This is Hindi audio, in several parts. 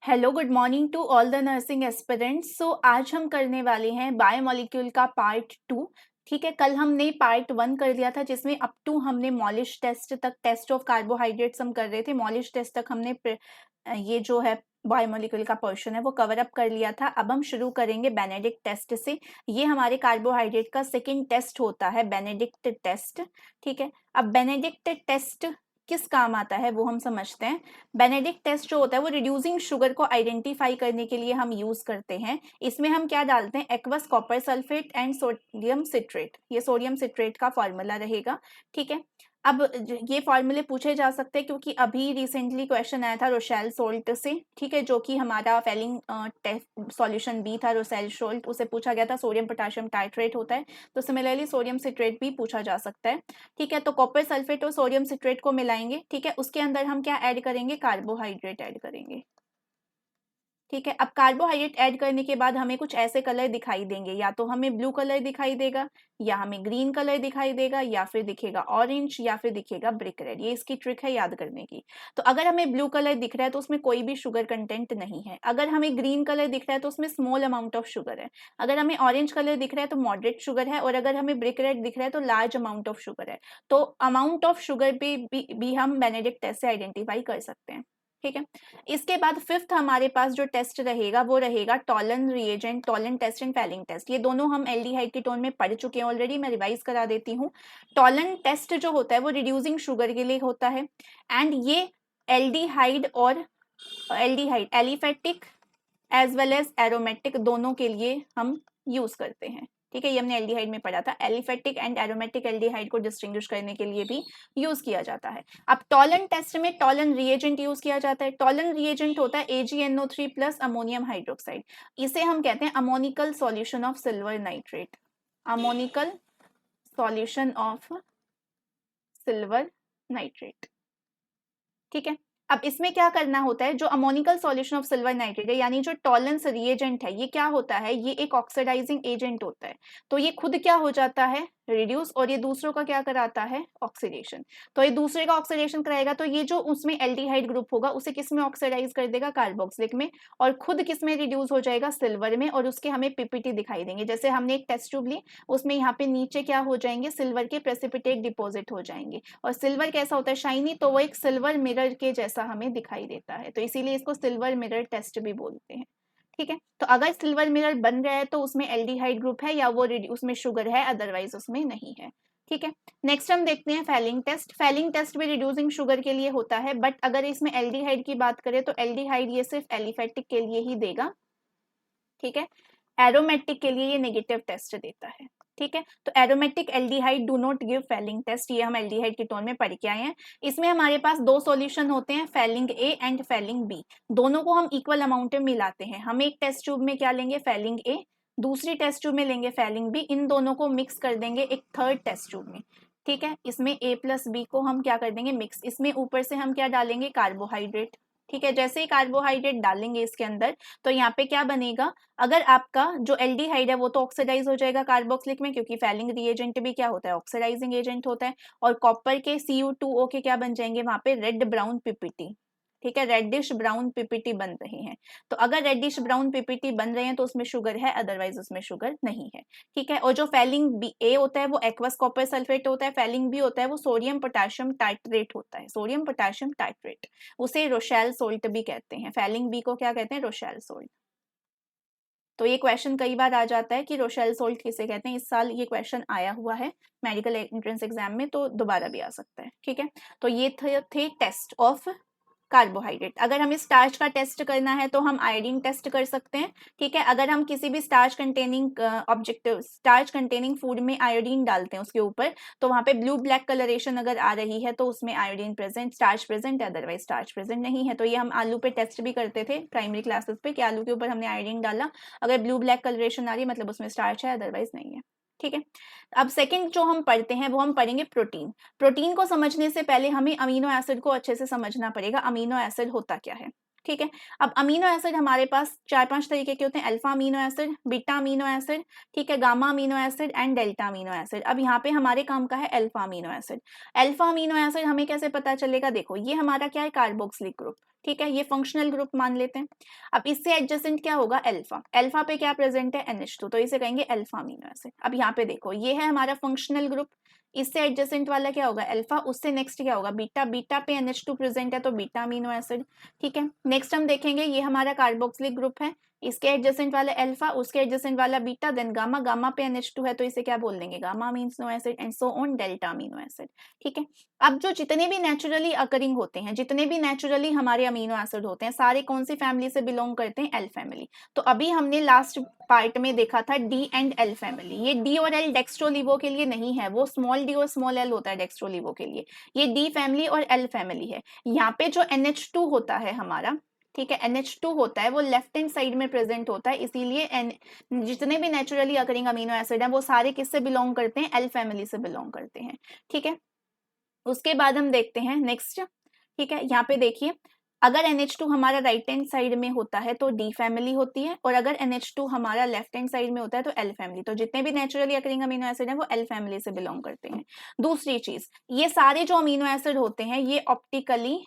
Hello good morning to all the nursing aspirants. So आज हम करने वाले हैं बायोमोलिक्यूल का पार्ट 2। ठीक है, कल हमने पार्ट 1 कर लिया था जिसमें अप टू हमने मॉलिश टेस्ट तक, टेस्ट ऑफ कार्बोहाइड्रेट्स हम कर रहे थे। मॉलिश टेस्ट तक हमने ये जो है बायोमोलिक्यूल का पोर्शन है वो कवर अप कर लिया था। अब हम शुरू करेंगे बेनेडिक्ट टेस्ट से। ये हमारे कार्बोहाइड्रेट का सेकेंड टेस्ट होता है, बेनेडिक्ट टेस्ट। ठीक है, अब बेनेडिक्ट टेस्ट किस काम आता है वो हम समझते हैं। बेनेडिक्ट टेस्ट जो होता है वो रिड्यूसिंग शुगर को आइडेंटिफाई करने के लिए हम यूज करते हैं। इसमें हम क्या डालते हैं, aqueous copper sulphate and sodium citrate. ये सोडियम सिट्रेट का फॉर्मूला रहेगा। ठीक है, अब ये फॉर्मूले पूछे जा सकते हैं क्योंकि अभी रिसेंटली क्वेश्चन आया था रोशेल सोल्ट से। ठीक है, जो कि हमारा फेलिंग सॉल्यूशन बी था रोशेल सोल्ट, उसे पूछा गया था सोडियम पोटेशियम टाइट्रेट होता है। तो सिमिलरली सोडियम सिट्रेट भी पूछा जा सकता है। ठीक है, तो कॉपर सल्फेट और सोडियम सिट्रेट को मिलाएंगे। ठीक है, उसके अंदर हम क्या ऐड करेंगे, कार्बोहाइड्रेट ऐड करेंगे। ठीक है, अब कार्बोहाइड्रेट ऐड करने के बाद हमें कुछ ऐसे कलर दिखाई देंगे, या तो हमें ब्लू कलर दिखाई देगा, या हमें ग्रीन कलर दिखाई देगा, या फिर दिखेगा ऑरेंज, या फिर दिखेगा ब्रिक रेड। ये इसकी ट्रिक है याद करने की। तो अगर हमें ब्लू कलर दिख रहा है तो उसमें कोई भी शुगर कंटेंट नहीं है। अगर हमें ग्रीन कलर दिख रहा है तो उसमें स्मॉल अमाउंट ऑफ शुगर है। अगर हमें ऑरेंज कलर दिख रहा है तो मॉडरेट शुगर है, और अगर हमें ब्रिक रेड दिख रहा है तो लार्ज अमाउंट ऑफ शुगर है। तो अमाउंट ऑफ शुगर भी हम बेनेडिक्ट टेस्ट से आइडेंटिफाई कर सकते हैं। ठीक है, इसके बाद फिफ्थ हमारे पास जो टेस्ट रहेगा वो रहेगा Tollens reagent, Tollens test and Fehling test. ये दोनों हम एल्डिहाइड कीटोन में पढ़ चुके हैं ऑलरेडी, मैं रिवाइज करा देती हूँ। टॉलन टेस्ट जो होता है वो रिड्यूसिंग शुगर के लिए होता है, एंड ये एल्डिहाइड और aldehyde aliphatic as well as aromatic दोनों के लिए हम यूज करते हैं। ठीक है, ये हमने एल्डिहाइड में पढ़ा था। एलिफेटिक एंड एरोमेटिक एल्डिहाइड को डिस्टिंग्विश करने के लिए भी यूज किया जाता है। अब टॉलन टेस्ट में टॉलन रिएजेंट यूज किया जाता है। टॉलन रिएजेंट होता है AgNO3 प्लस अमोनियम हाइड्रोक्साइड। इसे हम कहते हैं ammoniacal solution of silver nitrate. Ammoniacal solution of silver nitrate. ठीक है, अब इसमें क्या करना होता है, जो ammoniacal solution of silver nitrate है यानी जो टॉलरेंस रिएजेंट है, ये क्या होता है, ये एक ऑक्सीडाइजिंग एजेंट होता है। तो ये खुद क्या हो जाता है, रिड्यूस, और ये दूसरों का क्या कराता है, ऑक्सीडेशन। तो ये दूसरे का ऑक्सीडेशन कराएगा, तो ये जो उसमें एल्डिहाइड ग्रुप होगा उसे किस में ऑक्सीडाइज कर देगा, कार्बोक्सिलिक में, और खुद किस में रिड्यूस हो जाएगा, सिल्वर में, और उसके हमें पीपीटी दिखाई देंगे। जैसे हमने एक टेस्ट ट्यूब ली, उसमें यहाँ पे नीचे क्या हो जाएंगे, सिल्वर के प्रेसिपिटेट डिपॉजिट हो जाएंगे। और सिल्वर कैसा होता है, शाइनी, तो वो एक सिल्वर मिरर के जैसा हमें दिखाई देता है, तो इसीलिए इसको सिल्वर मिरर टेस्ट भी बोलते हैं। ठीक है, तो अगर सिल्वर मिरर बन रहा है तो उसमें एल्डिहाइड ग्रुप है या वो उसमें शुगर है, अदरवाइज उसमें नहीं है। ठीक है, नेक्स्ट हम देखते हैं फेलिंग टेस्ट। फेलिंग टेस्ट भी रिड्यूसिंग शुगर के लिए होता है, बट अगर इसमें एल्डिहाइड की बात करें तो एल्डिहाइड ये सिर्फ एलिफेटिक के लिए ही देगा। ठीक है, एरोमेटिक के लिए ये नेगेटिव टेस्ट देता है। ठीक है, तो aromatic aldehyde do not give Fehling test, ये हम एल्डिहाइड कीटोन में पढ़ के आए हैं। इसमें हमारे पास दो सॉल्यूशन होते हैं, Fehling A and Fehling B. दोनों को हम इक्वल अमाउंट में मिलाते हैं। हम एक टेस्ट ट्यूब में क्या लेंगे, फेलिंग ए, दूसरी टेस्ट ट्यूब में लेंगे फेलिंग बी। इन दोनों को मिक्स कर देंगे एक थर्ड टेस्ट ट्यूब में। ठीक है, इसमें ए प्लस बी को हम क्या कर देंगे, मिक्स। इसमें ऊपर से हम क्या डालेंगे, कार्बोहाइड्रेट। ठीक है, जैसे ही कार्बोहाइड्रेट डालेंगे इसके अंदर, तो यहाँ पे क्या बनेगा, अगर आपका जो एल्डिहाइड है वो तो ऑक्सीडाइज हो जाएगा कार्बोक्सिलिक में, क्योंकि फेलिंग रिएजेंट भी क्या होता है, ऑक्सीडाइजिंग एजेंट होता है। और कॉपर के Cu2O के क्या बन जाएंगे वहां पे, रेड ब्राउन पीपीटी। ठीक है, रेडिश ब्राउन पीपीटी बन रहे हैं। तो अगर रेडिश ब्राउन पीपीटी बन रहे हैं तो उसमें शुगर है, अदरवाइज उसमें शुगर नहीं है। ठीक है, और जो फेलिंग बी ए होता है वो एक्वस कॉपर सल्फेट होता है। फेलिंग बी होता है वो सोडियम पोटेशियम टाइट्रेट होता है, सोडियम पोटेशियम टाइट्रेट। उसे रोशेल सोल्ट भी कहते हैं। फेलिंग बी को क्या कहते हैं, रोशेल सोल्ट। तो ये क्वेश्चन कई बार आ जाता है कि रोशेल सोल्ट किसे कहते हैं। इस साल ये क्वेश्चन आया हुआ है मेडिकल एंट्रेंस एग्जाम में, तो दोबारा भी आ सकता है। ठीक है, तो ये थे टेस्ट ऑफ कार्बोहाइड्रेट। अगर हमें स्टार्च का टेस्ट करना है तो हम आयोडीन टेस्ट कर सकते हैं। ठीक है, अगर हम किसी भी स्टार्च कंटेनिंग फूड में आयोडीन डालते हैं उसके ऊपर, तो वहां पे ब्लू ब्लैक कलरेशन अगर आ रही है तो उसमें आयोडीन प्रेजेंट, स्टार्च प्रेजेंट है, अदरवाइज स्टार्च प्रेजेंट नहीं है। तो ये हम आलू पे टेस्ट भी करते थे प्राइमरी क्लासेस पे, कि आलू के ऊपर हमने आयोडीन डाला, अगर ब्लू ब्लैक कलरेशन आ रही है मतलब उसमें स्टार्च है, अदरवाइज नहीं है। ठीक है, अब सेकंड जो हम पढ़ते हैं वो हम पढ़ेंगे प्रोटीन। प्रोटीन को समझने से पहले हमें अमीनो एसिड को अच्छे से समझना पड़ेगा, अमीनो एसिड होता क्या है। ठीक है, अब अमीनो एसिड हमारे पास 4-5 तरीके के होते हैं, alpha amino acid, beta amino acid, ठीक है, gamma amino acid and delta amino acid. अब यहाँ पे हमारे काम का है alpha amino acid. Alpha amino acid हमें कैसे पता चलेगा, देखो ये हमारा क्या है, कार्बोक्सिलिक ग्रुप। ठीक है, ये फंक्शनल ग्रुप मान लेते हैं। अब इससे एडजेसेंट क्या होगा, अल्फा। अल्फा पे क्या प्रेजेंट है, NH2, तो इसे कहेंगे अल्फा अमीनो एसिड। अब यहाँ पे देखो, ये है हमारा फंक्शनल ग्रुप, इससे एडजेसेंट वाला क्या होगा, अल्फा, उससे नेक्स्ट क्या होगा, बीटा। बीटा पे NH2 प्रेजेंट है तो बीटा अमीनो एसिड। ठीक है, नेक्स्ट हम देखेंगे, ये हमारा कार्बोक्सिलिक ग्रुप है, इसके एडजेसेंट वाला अल्फा, उसके एडजेसेंट वाला बीटा, देन गामा। गामा पे NH2 है तो इसे क्या बोल देंगे, gamma amino acid, and so on, delta amino acid. ठीक है, अब जो जितने भी नेचुरली अकरिंग होते हैं, जितने भी नेचुरली हमारे अमीनो एसिड होते हैं, सारे कौन सी फैमिली से बिलोंग करते हैं, एल फैमिली। तो अभी हमने लास्ट पार्ट में देखा था डी एंड एल फैमिली। ये डी और एल डेक्स्ट्रोलिवो के लिए नहीं है, वो स्मॉल डी और स्मॉल एल होता है डेक्स्ट्रोलिवो के लिए। ये डी फैमिली और एल फैमिली है। यहाँ पे जो NH2 होता है हमारा, ठीक है, NH2 होता है वो लेफ्ट हैंड साइड में प्रेजेंट होता है, इसीलिए जितने भी नेचुरली अकरिंग अमीनो एसिड हैं वो सारे किससे बिलोंग करते हैं, एल फैमिली से बिलोंग करते हैं। ठीक है, उसके बाद हम देखते हैं नेक्स्ट। ठीक है, यहाँ पे देखिए, अगर NH2 हमारा राइट हैंड साइड में होता है तो डी फैमिली होती है, और अगर NH2 हमारा लेफ्ट हैंड साइड में होता है तो एल फैमिली। तो जितने भी नेचुरली अकरिंग अमीनो एसिड हैं वो एल फैमिली से बिलोंग करते हैं। दूसरी चीज, ये सारे जो अमीनो एसिड होते हैं ये ऑप्टिकली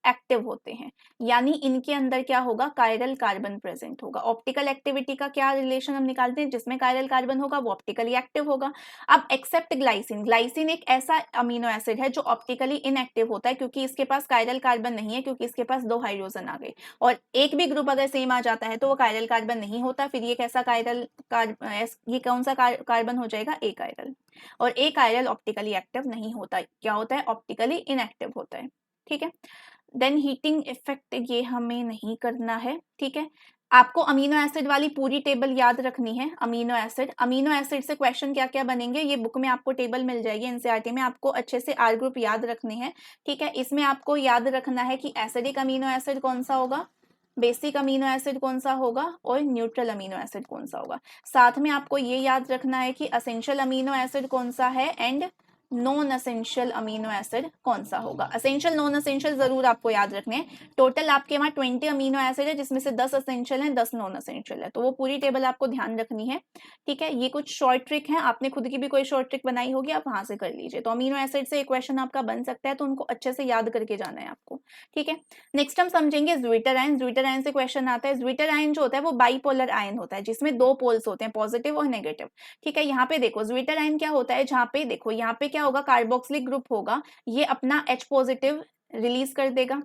एक्टिव होते हैं, यानी इनके अंदर क्या होगा, कायरल कार्बन प्रेजेंट होगा। ऑप्टिकल एक्टिविटी का क्या रिलेशन हम निकालते हैं, जिसमें कायरल कार्बन होगा वो ऑप्टिकली एक्टिव होगा। अब एक्सेप्ट ग्लाइसिन, ग्लाइसिन एक ऐसा अमीनो एसिड है जो ऑप्टिकली इनएक्टिव होता है, क्योंकि इसके पास कायरल कार्बन नहीं है, क्योंकि इसके पास 2 हाइड्रोजन आ गए, और एक भी ग्रुप अगर सेम आ जाता है तो वो कायरल कार्बन नहीं होता। फिर ये कैसा ये कौन सा कार्बन हो जाएगा, ए कायरल। और ए कायरल ऑप्टिकली एक्टिव नहीं होता, क्या होता है, ऑप्टिकली इनएक्टिव होता है। ठीक है, देन हीटिंग इफेक्ट ये हमें नहीं करना है। ठीक है, आपको अमीनो एसिड वाली पूरी टेबल याद रखनी है। अमीनो एसिड से क्वेश्चन क्या क्या बनेंगे ये बुक में आपको टेबल मिल जाएगी, एनसीईआरटी में। आपको अच्छे से आर ग्रुप याद रखने हैं। ठीक है, इसमें आपको याद रखना है कि एसिडिक अमीनो एसिड कौन सा होगा, बेसिक अमीनो एसिड कौन सा होगा, और न्यूट्रल अमीनो एसिड कौन सा होगा। साथ में आपको ये याद रखना है कि असेंशियल अमीनो एसिड कौन सा है and non essential amino acid कौन सा होगा। असेंशियल नॉन असेंशियल जरूर आपको याद रखने हैं। टोटल आपके वहां 20 अमीनो एसिड है, जिसमें से 10 असेंशियल है, 10 नॉन असेंशियल है, तो वो पूरी टेबल आपको ध्यान रखनी है। ठीक है, ये कुछ शॉर्ट ट्रिक है, आपने खुद की भी कोई शॉर्ट ट्रिक बनाई होगी, आप वहां से कर लीजिए। तो अमीनो एसिड से एक क्वेश्चन आपका बन सकता है, तो उनको अच्छे से याद करके जाना है आपको। ठीक है, नेक्स्ट हम समझेंगे ज्विटर आयन। ज्विटर आयन से क्वेश्चन आता है। ज्विटर आयन जो होता है वो बाइपोलर आयन होता है, जिसमें 2 पोल्स होते हैं, पॉजिटिव और नेगेटिव। ठीक है, यहाँ पे देखो ज्विटर आयन क्या होता है, जहाँ पे देखो यहाँ पे क्या होगा, कार्बोक्सिलिक ग्रुप होगा, ये अपना H पॉजिटिव रिलीज कर देगा।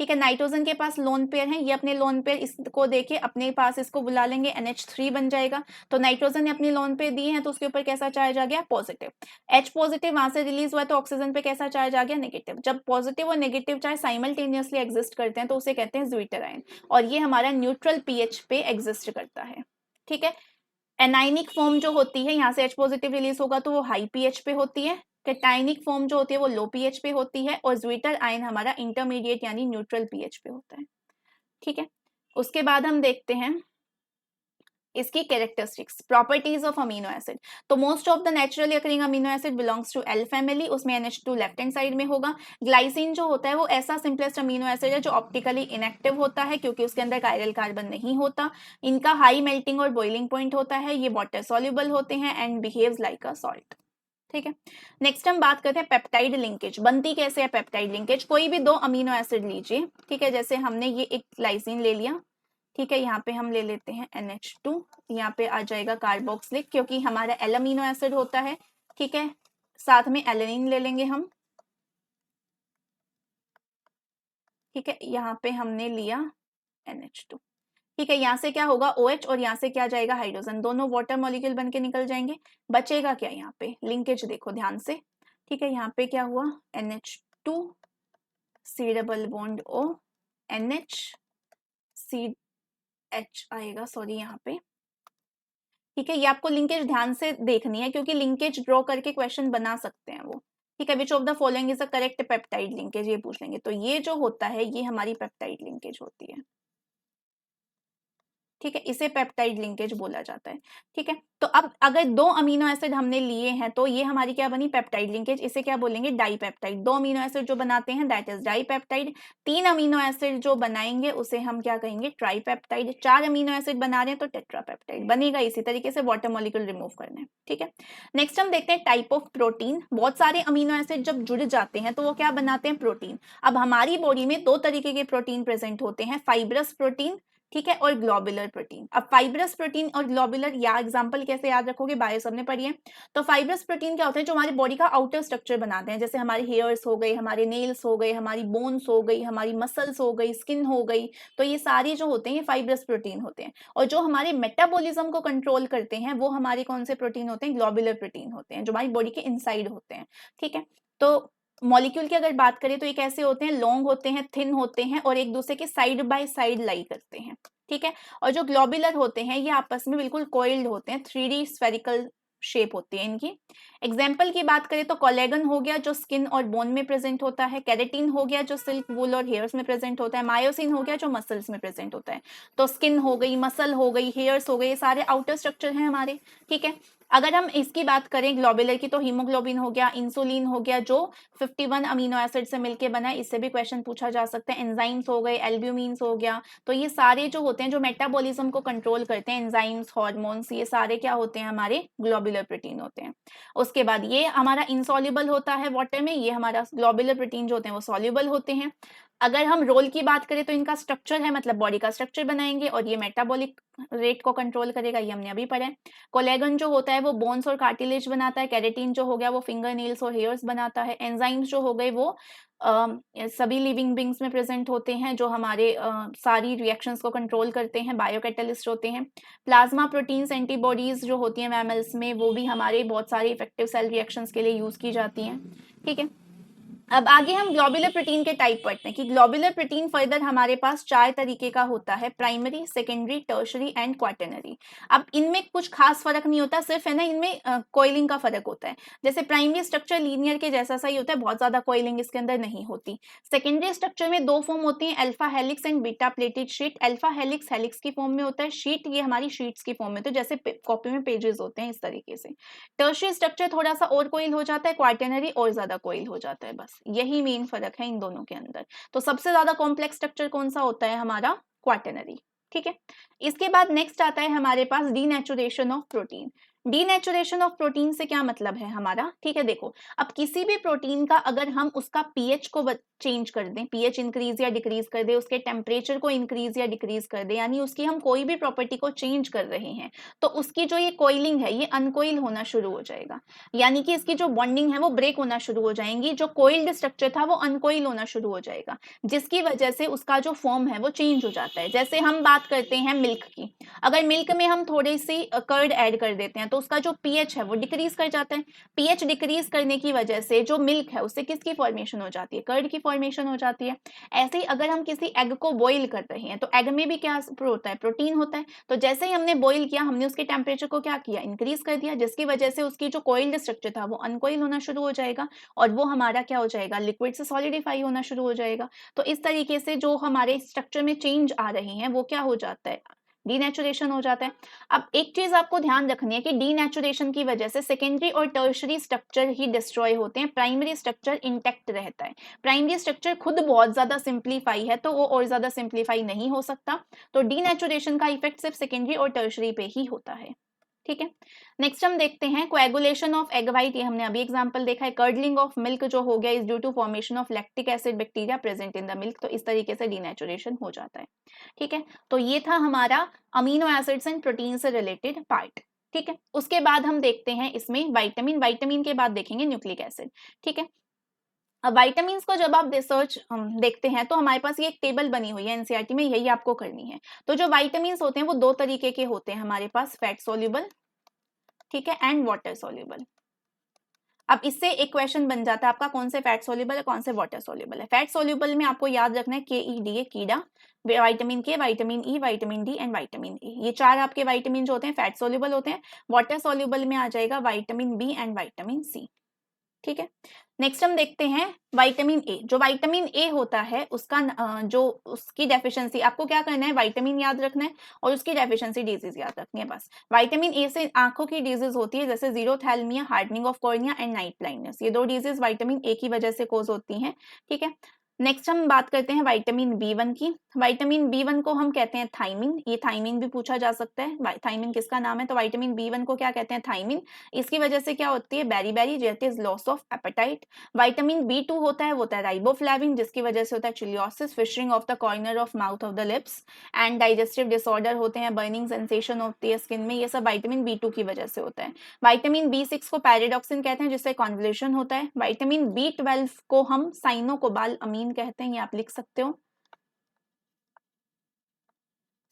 ठीक है, नाइट्रोजन के पास लोन पेयर है, ये अपने लोन पेयर इसको देके अपने पास इसको बुला लेंगे, NH3 बन जाएगा। तो नाइट्रोजन ने अपनी लोन पेयर दी है तो उसके ऊपर कैसा चार्ज आ गया, पॉजिटिव। H पॉजिटिव वहां से रिलीज हुआ तो ऑक्सीजन पे कैसा चार्ज आ गया, नेगेटिव। जब पॉजिटिव और नेगेटिव चार्ज साइमल्टेनियसली एग्जिस्ट करते हैं तो उसे कहते हैं ज्विटर आयन, और ये हमारा न्यूट्रल pH पे एग्जिस्ट करता है। ठीक है, एनाइनिक फॉर्म जो होती है, यहाँ से H पॉजिटिव रिलीज होगा तो वो हाई pH पे होती है। कैटाइनिक फॉर्म जो होती है वो लो pH पे होती है, और ज्विटर आयन हमारा इंटरमीडिएट यानी न्यूट्रल pH पे होता है। ठीक है, उसके बाद हम देखते हैं इसकी characteristics, properties of amino acid. तो most of the naturally occurring amino acid belongs to L family, उसमें NH2 लेफ्ट हैंड साइड में होगा। ग्लाइसिन जो होता है वो ऐसा सिंपलेस्ट अमीनो एसिड है जो ऑप्टिकली इनएक्टिव होता है, क्योंकि उसके अंदर कायरल कार्बन नहीं होता। इनका हाई मेल्टिंग और बॉइलिंग पॉइंट होता है, ये वाटर सॉल्युबल होते हैं and behaves like a salt. ठीक है, नेक्स्ट हम बात करते हैं पेप्टाइड लिंकेज। बनती कैसे है पेप्टाइड लिंकेज, कोई भी 2 अमीनो एसिड लीजिए। ठीक है, जैसे हमने ये एक ग्लाइसिन ले लिया। ठीक है, यहाँ पे हम ले लेते हैं NH2, यहाँ पे आ जाएगा कार्बोक्सिलिक, क्योंकि हमारा एल अमीनो एसिड होता है। ठीक है, साथ में एलेनिन ले लेंगे हम। ठीक है, यहाँ पे हमने लिया NH2। ठीक है, यहाँ से क्या होगा, OH, और यहाँ से क्या जाएगा, हाइड्रोजन, दोनों वाटर मॉलिक्यूल बन के निकल जाएंगे। बचेगा क्या यहाँ पे, लिंकेज देखो ध्यान से। ठीक है, यहाँ पे क्या हुआ, NH2 C double bond O, NH CH आएगा, सॉरी यहाँ पे। ठीक है, ये आपको लिंकेज ध्यान से देखनी है, क्योंकि लिंकेज ड्रॉ करके क्वेश्चन बना सकते हैं वो। ठीक है, which of the following is the correct peptide linkage, ये पूछ लेंगे। तो ये जो होता है ये हमारी पेप्टाइड लिंकेज होती है। ठीक है, इसे पेप्टाइड लिंकेज बोला जाता है। ठीक है, तो अब अगर 2 अमीनो एसिड हमने लिए हैं तो ये हमारी क्या बनी, पेप्टाइड लिंकेज। इसे क्या बोलेंगे, डाइपेप्टाइड। 2 अमीनो एसिड जो बनाते हैं that is dipeptide. 3 amino acid जो बनाएंगे उसे हम क्या कहेंगे, ट्राइपेप्टाइड। 4 अमीनो एसिड बना रहे हैं तो टेट्रापेप्टाइड बनेगा। इसी तरीके से वाटर मॉलिक्यूल रिमूव करने। ठीक है, नेक्स्ट हम देखते हैं टाइप ऑफ प्रोटीन। बहुत सारे अमीनो एसिड जब जुड़ जाते हैं तो वो क्या बनाते हैं, प्रोटीन। अब हमारी बॉडी में 2 तरीके के प्रोटीन प्रेजेंट होते हैं, फाइब्रस प्रोटीन, ठीक है, और ग्लोबुलर प्रोटीन। अब फाइब्रस प्रोटीन और ग्लोबुलर या एग्जांपल कैसे याद रखोगे, बायो सबने पढ़ी है। तो फाइब्रस प्रोटीन क्या होते हैं, जो हमारी बॉडी का आउटर स्ट्रक्चर बनाते हैं, जैसे हमारे हेयर्स हो गए, हमारे नेल्स हो गए, हमारी बोन्स हो गई, हमारी मसल्स हो गई, स्किन हो गई। तो ये सारे जो होते हैं ये फाइब्रस प्रोटीन होते हैं। और जो हमारे मेटाबॉलिज्म को कंट्रोल करते हैं वो हमारे कौन से प्रोटीन होते हैं, ग्लोबुलर प्रोटीन होते हैं, जो हमारी बॉडी के इनसाइड होते हैं। ठीक है, तो मॉलिक्यूल की अगर बात करें तो ये कैसे होते हैं, लॉन्ग होते हैं, थिन होते हैं और एक दूसरे के साइड बाय साइड लाई करते हैं। ठीक है, और जो ग्लोबुलर होते हैं ये आपस में बिल्कुल कोइल्ड होते हैं, 3D स्फेरिकल शेप होती है इनकी। एग्जाम्पल की बात करें तो कोलेगन हो गया जो स्किन और बोन में प्रेजेंट होता है, केराटिन हो गया जो सिल्क, वूल और हेयर्स में प्रेजेंट होता है, मायोसिन हो गया जो मसल्स में प्रेजेंट होता है। तो स्किन हो गई, मसल हो गई, हेयर्स हो गए, ये सारे आउटर स्ट्रक्चर हैं हमारे। ठीक है, अगर हम इसकी बात करें ग्लोबुलर की तो हीमोग्लोबिन हो गया, इंसुलिन हो गया जो 51 अमीनो एसिड से मिलकर बना है, इससे भी क्वेश्चन पूछा जा सकता है। एंजाइम्स हो गए, एल्ब्यूमिन्स हो गया। तो ये सारे जो होते हैं जो मेटाबॉलिज्म को कंट्रोल करते हैं, एंजाइम्स, हार्मोन्स, ये सारे क्या होते हैं, हमारे ग्लोबुलर प्रोटीन होते हैं। उसके बाद ये हमारा इनसॉल्युबल होता है वाटर में, ये हमारा ग्लोबुलर प्रोटीन जो होते हैं वो सॉल्युबल होते हैं। अगर हम रोल की बात करें तो इनका स्ट्रक्चर है, मतलब बॉडी का स्ट्रक्चर बनाएंगे, और ये मेटाबॉलिक रेट को कंट्रोल करेगा, ये हमने अभी पढ़ा है। कोलेगन जो होता है वो बोन्स और कार्टिलेज बनाता है, केराटिन जो हो गया वो फिंगर नेल्स और हेयर्स बनाता है, एंजाइम्स जो हो गए वो सभी लिविंग बींग्स में प्रेजेंट होते हैं, जो हमारे सारी रिएक्शंस को कंट्रोल करते हैं, बायोकैटलिस्ट होते हैं। प्लाज्मा प्रोटीन्स, एंटीबॉडीज जो होती हैं मैमल्स में, वो भी हमारे बहुत सारे इफेक्टिव सेल रिएक्शंस के लिए यूज की जाती हैं। ठीक है, अब आगे हम ग्लोबुलर प्रोटीन के टाइप पढ़ते हैं कि ग्लोबुलर प्रोटीन फर्दर हमारे पास 4 तरीके का होता है, primary, secondary, tertiary and quaternary. अब इनमें कुछ खास फर्क नहीं होता, सिर्फ है ना इनमें कोइलिंग का फर्क होता है। जैसे प्राइमरी स्ट्रक्चर लीनियर के जैसा सा ही होता है, बहुत ज्यादा कोइलिंग इसके अंदर नहीं होती। सेकेंडरी स्ट्रक्चर में 2 फॉर्म होती है, alpha helix and beta pleated sheet. Alpha helix helix की फॉर्म में होता है, शीट ये हमारी शीट्स की फॉर्म में, तो जैसे कॉपी में पेजेस होते हैं इस तरीके से। टर्शरी स्ट्रक्चर थोड़ा सा और कोइल हो जाता है, क्वाटर्नरी और ज्यादा कोइल हो जाता है, बस यही मेन फर्क है इन दोनों के अंदर। तो सबसे ज्यादा कॉम्प्लेक्स स्ट्रक्चर कौन सा होता है, हमारा क्वाटर्नरी। ठीक है, इसके बाद नेक्स्ट आता है हमारे पास denaturation of protein. Denaturation of protein से क्या मतलब है हमारा, ठीक है, देखो अब किसी भी प्रोटीन का अगर हम उसका पीएच को चेंज कर दें, पीएच इंक्रीज या डिक्रीज कर दें, उसके टेम्परेचर को इंक्रीज या डिक्रीज कर दें, यानी उसकी हम कोई भी प्रॉपर्टी को चेंज कर रहे हैं, तो उसकी जो ये कोइलिंग है ये अनकोइल होना शुरू हो जाएगा, यानी कि इसकी जो बॉन्डिंग है वो ब्रेक होना शुरू हो जाएंगी, जो कोइल्ड स्ट्रक्चर था वो अनकोइल होना शुरू हो जाएगा, जिसकी वजह से उसका जो फॉर्म है वो चेंज हो जाता है। जैसे हम बात करते हैं मिल्क की, अगर मिल्क में हम थोड़ी सी कर्ड ऐड कर देते हैं तो उसका जो पीएच है वो डिक्रीज कर जाता है। पीएच डिक्रीज करने की वजह से जो मिल्क है उससे किसकी फॉर्मेशन हो जाती है, कर्ड की फॉर्मेशन हो जाती है। ऐसे ही अगर हम किसी एग को बॉईल कर रहे हैं तो एग में भी क्या होता है, प्रोटीन होता है। तो जैसे ही हमने बॉईल किया, हमने उसके टेम्परेचर को क्या किया, इंक्रीज कर दिया, जिसकी वजह से उसकी जो कोइल्ड स्ट्रक्चर था वो अनकोइल होना शुरू हो जाएगा, और वो हमारा क्या हो जाएगा, लिक्विड से सॉलिडिफाई होना शुरू हो जाएगा। तो इस तरीके से जो हमारे स्ट्रक्चर में चेंज आ रहे हैं वो क्या हो जाता है, डीनेचुरेशन हो जाता है। अब एक चीज आपको ध्यान रखनी है कि डीनेचुरेशन की वजह से सेकेंडरी और टर्शरी स्ट्रक्चर ही डिस्ट्रॉय होते हैं, प्राइमरी स्ट्रक्चर इंटैक्ट रहता है। प्राइमरी स्ट्रक्चर खुद बहुत ज्यादा सिंप्लीफाई है तो वो और ज्यादा सिंप्लीफाई नहीं हो सकता, तो डीनेचुरेशन का इफेक्ट सिर्फ सेकेंडरी और टर्शरी पे ही होता है। ठीक है, नेक्स्ट हम देखते हैं कोएगुलेशन ऑफ एग व्हाइट, ये हमने अभी एग्जांपल देखा है। कर्डलिंग ऑफ मिल्क जो हो गया is due to formation of lactic acid bacteria present in the milk, तो इस तरीके से डीनेचुरेशन हो जाता है। ठीक है, तो ये था हमारा अमीनो एसिड्स एंड प्रोटीन से रिलेटेड पार्ट। ठीक है, उसके बाद हम देखते हैं इसमें विटामिन, विटामिन के बाद देखेंगे न्यूक्लिक एसिड। ठीक है, अब विटामिन्स को जब आप रिसर्च देखते हैं तो हमारे पास ये एक टेबल बनी हुई है एनसीईआरटी में, यही आपको करनी है। तो जो विटामिन्स होते हैं वो 2 तरीके के होते हैं हमारे पास, फैट सोल्यूबल, ठीक है, एंड वाटर सोल्यूबल। अब इससे एक क्वेश्चन बन जाता है आपका, कौन से फैट सोल्यूबल है, कौन से वाटर सोल्यूबल है। फैट सोल्यूबल में आपको याद रखना है KEDA कीड़ा, विटामिन के, vitamin E, vitamin D and vitamin A, ये 4 आपके विटामिन जो होते हैं फैट सोल्यूबल होते हैं। वाटर सोल्यूबल में आ जाएगा vitamin B and vitamin C. ठीक है। नेक्स्ट हम देखते हैं विटामिन ए। जो विटामिन ए होता है उसका जो उसकी डेफिशिएंसी, आपको क्या करना है, विटामिन याद रखना है और उसकी डेफिशिएंसी डिजीज याद रखनी है बस। विटामिन ए से आंखों की डिजीज होती है जैसे xerophthalmia, hardening of cornea and night blindness. ये 2 डिजीज विटामिन ए की वजह से कॉज होती हैं। ठीक है। नेक्स्ट हम बात करते हैं विटामिन बी1 की। विटामिन बी1 को हम कहते हैं थायमिन। ये थायमिन भी पूछा जा सकता है, थायमिन किसका नाम है, तो विटामिन बी1 को क्या कहते हैं, थायमिन। इसकी वजह से क्या होती है, बेरी that is loss of appetite. Vitamin B two होता है, वो होता है राइबोफ्लेविन, जिसकी वजह से होता है cheilosis, fissuring of the corner of mouth of the lips and digestive disorder होते हैं, बर्निंग सेंसेशन होती है स्किन में। ये सब विटामिन बी2 की वजह से होता है। विटामिन बी6 को पैराडॉक्सिन कहते हैं, जिससे कॉन्वल्यूशन होता है। विटामिन बी12 को हम साइनोकोबाल अमीन कहते हैं, ये आप लिख सकते हो,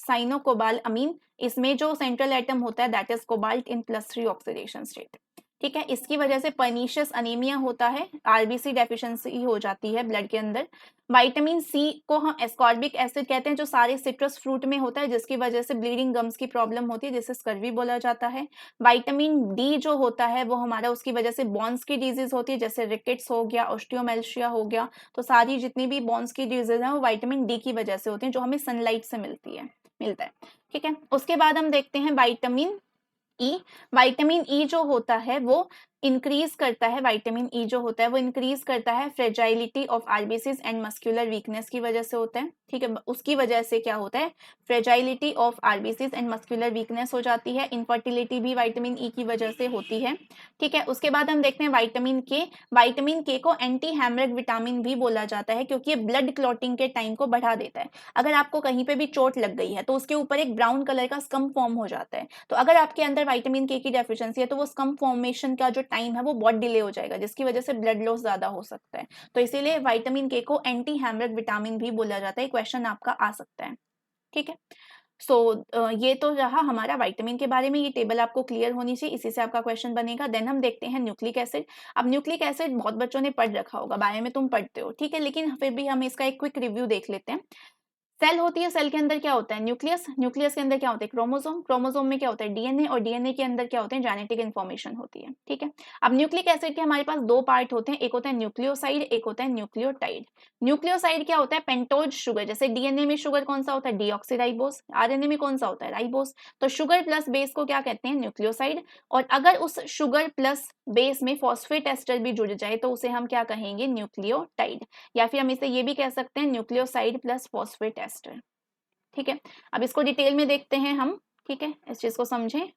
साइनोकोबाल अमीन। इसमें जो सेंट्रल एटम होता है that is cobalt in +3 oxidation state. ठीक है। इसकी वजह से पर्नीशियस अनीमिया होता है, आरबीसी डेफिशिएंसी हो जाती है ब्लड के अंदर। विटामिन सी को हम एस्कॉर्बिक एसिड कहते हैं, जो सारे सिट्रस फ्रूट में होता है, जिसकी वजह से ब्लीडिंग गम्स की प्रॉब्लम होती है, जिसे स्कर्वी बोला जाता है। विटामिन डी जो होता है वो हमारा, उसकी वजह से बोन्स की डिजीज होती है, जैसे रिकेट्स हो गया, ऑस्टियोमेल्शिया हो गया। तो सारी जितनी भी बोन्स की डिजीज है वो विटामिन डी की वजह से होती है, जो हमें सनलाइट से मिलता है। ठीक है। उसके बाद हम देखते हैं विटामिन ई। विटामिन ई जो होता है वो इंक्रीज करता है, विटामिन ई जो होता है वो इंक्रीज करता है fragility of RBCs and muscular weakness की वजह से होता है। ठीक है। उसकी वजह से क्या होता है, fragility of RBCs and muscular weakness हो जाती है। इनफर्टिलिटी भी विटामिन ई की वजह से होती है। ठीक है। उसके बाद हम देखते हैं विटामिन के। विटामिन के को एंटी हैमरेज विटामिन भी बोला जाता है, क्योंकि ये ब्लड क्लॉटिंग के टाइम को बढ़ा देता है। अगर आपको कहीं पे भी चोट लग गई है तो उसके ऊपर एक ब्राउन कलर का स्कम फॉर्म हो जाता है, तो अगर आपके अंदर विटामिन के की डेफिशिएंसी है तो वो स्कम फॉर्मेशन का जो टाइम है वो बहुत डिले हो जाएगा, जिसकी वजह से ब्लड लॉस ज्यादा हो सकता है। तो इसीलिए विटामिन के को एंटी हैमरेज विटामिन भी बोला जाता है। क्वेश्चन आपका आ सकता है। ठीक है। ये तो रहा हमारा विटामिन के बारे में, ये टेबल आपको क्लियर होनी चाहिए, इसी से आपका क्वेश्चन बनेगा। देन हम देखते हैं न्यूक्लिक एसिड। अब न्यूक्लिक एसिड बहुत बच्चों ने पढ़ रखा होगा, बायो में तुम पढ़ते हो, ठीक है, लेकिन फिर भी हम इसका एक क्विक रिव्यू देख लेते हैं। सेल होती है, सेल के अंदर क्या होता है, न्यूक्लियस। न्यूक्लियस के अंदर क्या होता है, क्रोमोसोम। क्रोमोसोम में क्या होता है, डीएनए, और डीएनए के अंदर क्या होते हैं, जेनेटिक इन्फॉर्मेशन होती है। ठीक है। अब न्यूक्लिक एसिड के हमारे पास 2 पार्ट होते हैं, एक होता है न्यूक्लियोसाइड, एक होता है न्यूक्लियोटाइड। न्यूक्लियोसाइड क्या होता है, पेंटोज शुगर। जैसे डीएनए में शुगर कौन सा होता है, डीऑक्सीराइबोस। आरएनए में कौन सा होता है, राइबोस। तो शुगर प्लस बेस को क्या कहते हैं, न्यूक्लियोसाइड। और अगर उस शुगर प्लस बेस में फॉस्फेट एस्टर भी जुड़ जाए तो उसे हम क्या कहेंगे, न्यूक्लियोटाइड। या फिर हम इसे ये भी कह सकते हैं न्यूक्लियोसाइड प्लस फॉस्फेट एस्टर। ठीक है। अब इसको डिटेल में देखते हैं हम। ठीक है, इस चीज को समझें।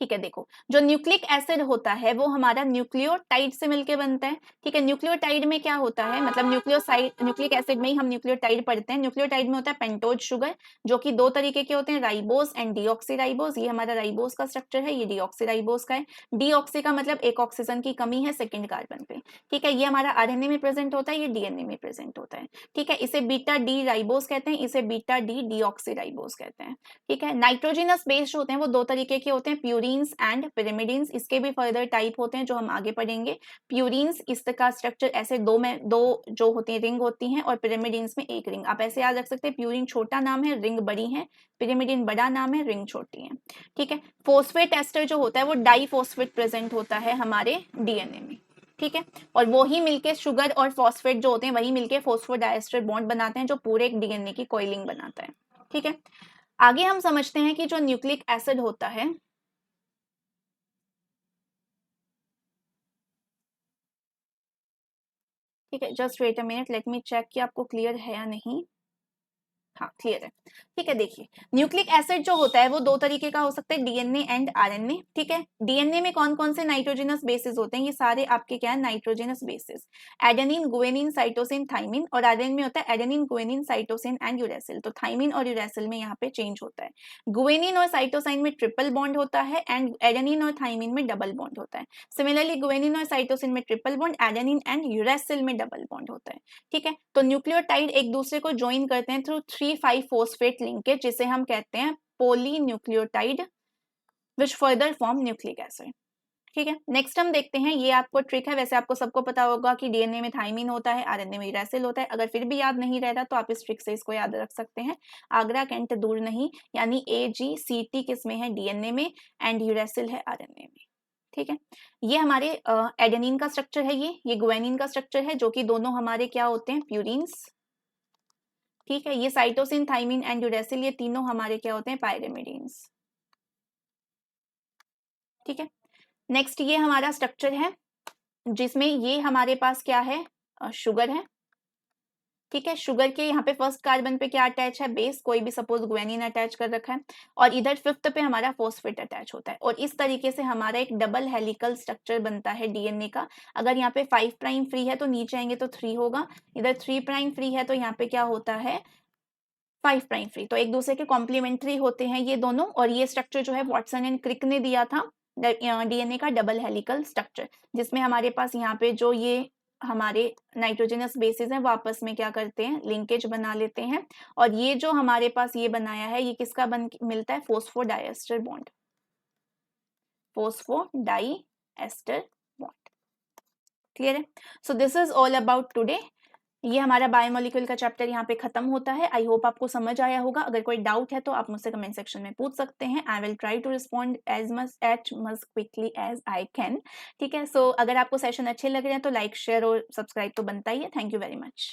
ठीक है। देखो, जो न्यूक्लिक एसिड होता है वो हमारा न्यूक्लियोटाइड से मिलके बनता है। ठीक है। न्यूक्लियोटाइड में क्या होता है, मतलब न्यूक्लिक एसिड में ही हम न्यूक्लियोटाइड पढ़ते हैं। न्यूक्लियोटाइड में होता है पेंटोज शुगर, जो कि 2 तरीके के होते हैं, राइबोस एंड डीऑक्सीराइबोस। ये हमारा राइबोस का स्ट्रक्चर है, ये डीऑक्सीराइबोस का है। डीऑक्सी का मतलब एक ऑक्सीजन की कमी है सेकेंड कार्बन पे। ठीक है। ये हमारा आरएनए में प्रेजेंट होता है, ये डीएनए में प्रेजेंट होता है। ठीक है। इसे बीटा डी राइबोस कहते हैं, इसे बीटा डी डीऑक्सीराइबोस कहते हैं। ठीक है। नाइट्रोजिनस बेस होते हैं वो 2 तरीके के होते हैं, प्यूरिन्स एंड पिरिमिडिन्स। इसके भी फर्दर टाइप होते हैं जो हम आगे पढ़ेंगे। प्यूरिन्स, इसका स्ट्रक्चर ऐसे दो जो होती हैं रिंग होती हैं, और पिरिमिडिन्स में एक रिंग। आप ऐसे याद रख सकते हैं, प्यूरिन छोटा नाम है, रिंग बड़ी है, पिरिमिडिन बड़ा नाम है, रिंग छोटी है। ठीक है। फोस्फेट एस्टर जो होता है वो डाइफॉस्फेट प्रेजेंट होता है हमारे डीएनए में। ठीक है। और वो ही मिलके शुगर और फॉस्फेट जो होते हैं वही मिलके फोस्फोडाइएस्टर बॉन्ड बनाते हैं, जो पूरे एक डीएनए की कॉइलिंग बनाता है। ठीक है। आगे हम समझते हैं कि जो न्यूक्लिक एसिड होता है, ठीक है, just wait a minute, let me check कि आपको क्लियर है या नहीं। हाँ, क्लियर है। ठीक है। देखिए, न्यूक्लिक एसिड जो होता है वो 2 तरीके का हो सकता है, डीएनए एंड आरएनए। ठीक है। डीएनए में कौन कौन से नाइट्रोजनस बेसिस होते हैं, ये सारे आपके क्या है, nitrogenous bases. Adenine, guanine, cytosine, thymine. और आरएनए में होता है adenine, guanine, cytosine and uracil. तो थाइमिन और यूरेसिल में यहाँ पे चेंज होता है। गुएनिन और साइटोसिन में ट्रिपल बॉन्ड होता है, एंड एडेनिन और थाइमिन में डबल बॉन्ड होता है। सिमिलरली गुएनिन और साइटोसिन में triple bond, adenine and uracil में डबल बॉन्ड होता है। ठीक है। तो न्यूक्लियोटाइड एक दूसरे को ज्वाइन करते हैं थ्रू 3,5 फॉस्फेट लिंकेज, जिसे हम कहते हैं polynucleotide, which further form nucleic acid. ठीक है, नेक्स्ट हम देखते हैं, ये आपको ट्रिक है, वैसे आपको सबको पता होगा कि डीएनए में थाइमिन होता है, आरएनए में यूरैसिल होता है। अगर फिर भी याद नहीं रह रहा तो आप इस ट्रिक से इसको याद रख सकते हैं। आगरा कैंट दूर नहीं, यानी AGCT किस में है, डीएनए में, एंड यूरैसिल है आरएनए में। ठीक है, ये हमारे एडेनिन का स्ट्रक्चर है, ये गुआनिन का स्ट्रक्चर है, जो कि दोनों हमारे क्या होते हैं, प्यूरिन्स। ठीक है, ये साइटोसिन, थाइमिन एंड यूरैसिल, ये तीनों हमारे क्या होते हैं, पायरिमिडीन्स। ठीक है, नेक्स्ट ये हमारा स्ट्रक्चर है जिसमें ये हमारे पास क्या है, शुगर है। ठीक है, शुगर के यहाँ पे फर्स्ट कार्बन पे क्या अटैच है, बेस, कोई भी सपोज गुआनिन अटैच कर रखा है, और इधर फिफ्थ पे हमारा फॉस्फेट अटैच होता है, और इस तरीके से हमारा एक डबल हेलिकल स्ट्रक्चर बनता है डीएनए का। अगर यहाँ पे 5 प्राइम फ्री है तो नीचे आएंगे तो 3 होगा, इधर 3 प्राइम फ्री है तो यहाँ पे क्या होता है, 5 प्राइम फ्री। तो एक दूसरे के कॉम्प्लीमेंट्री होते हैं ये दोनों, और ये स्ट्रक्चर जो है वॉटसन एंड क्रिक ने दिया था डीएनए का डबल हेलिकल स्ट्रक्चर, जिसमें हमारे पास यहाँ पे जो ये हमारे नाइट्रोजनस बेसिस हैं वो आपस में क्या करते हैं, लिंकेज बना लेते हैं, और ये जो हमारे पास ये बनाया है, ये किसका मिलता है, phosphodiester bond, phosphodiester bond. Clear है? So this is all about today. ये हमारा बायोमोलिक्यूल का चैप्टर यहाँ पे खत्म होता है। आई होप आपको समझ आया होगा। अगर कोई डाउट है तो आप मुझसे कमेंट सेक्शन में पूछ सकते हैं। I will try to respond as much quickly as I can. ठीक है, सो अगर आपको सेशन अच्छे लग रहे हैं तो लाइक, शेयर और सब्सक्राइब तो बनता ही है। Thank you very much.